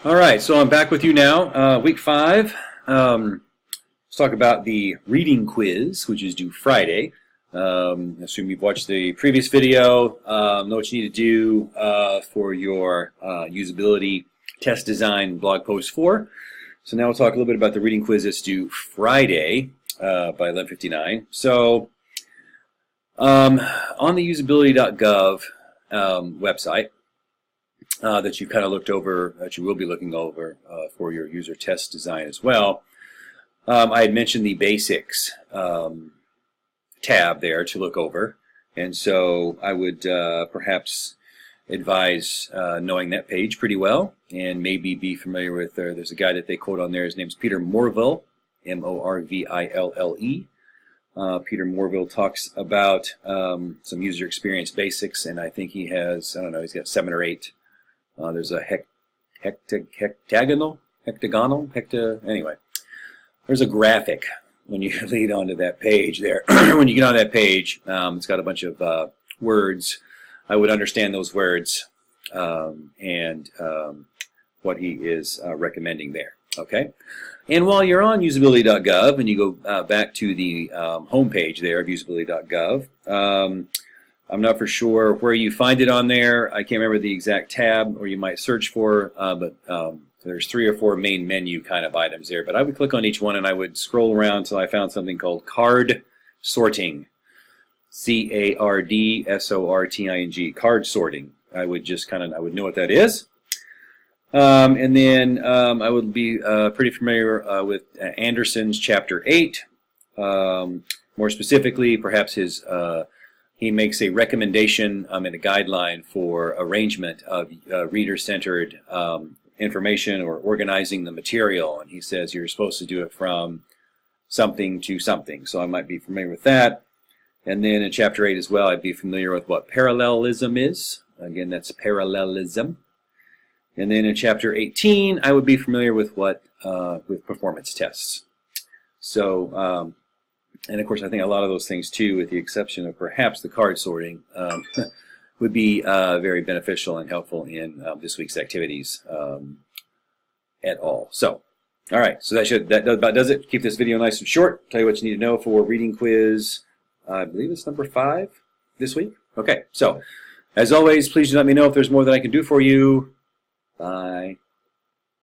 All right, so I'm back with you now, week 5. Let's talk about the reading quiz, which is due Friday. Assume you've watched the previous video, know what you need to do for your usability test design blog post 4. So now we'll talk a little bit about the reading quiz that's due Friday by 11:59. So on the usability.gov website, that you've kind of looked over, that you will be looking over for your user test design as well. I had mentioned the basics tab there to look over, and so I would perhaps advise knowing that page pretty well, and maybe be familiar with, there's a guy that they quote on there, his name's Peter Morville, M-O-R-V-I-L-L-E. Peter Morville talks about some user experience basics, and I think he has, I don't know, he's got 7 or 8. There's a anyway. There's a graphic when you lead onto that page there. When you get on that page, it's got a bunch of words. I would understand those words and what he is recommending there. Okay. And while you're on usability.gov and you go back to the home page there of usability.gov, I'm not for sure where you find it on there. I can't remember the exact tab, or you might search for, but there's 3 or 4 main menu kind of items there. But I would click on each one and I would scroll around until I found something called card sorting. C-A-R-D-S-O-R-T-I-N-G, card sorting. I would just kind of, I would know what that is. And then I would be pretty familiar with Anderson's Chapter 8. More specifically, perhaps his he makes a recommendation and a guideline for arrangement of reader-centered information or organizing the material. And he says you're supposed to do it from something to something. So I might be familiar with that. And then in Chapter 8 as well, I'd be familiar with what parallelism is. Again, that's parallelism. And then in Chapter 18, I would be familiar with what with performance tests. So and of course, I think a lot of those things too, with the exception of perhaps the card sorting, would be very beneficial and helpful in this week's activities at all. So, all right, so that about does it. Keep this video nice and short. Tell you what you need to know for reading quiz. I believe it's number 5 this week. Okay, so as always, please do let me know if there's more that I can do for you. Bye.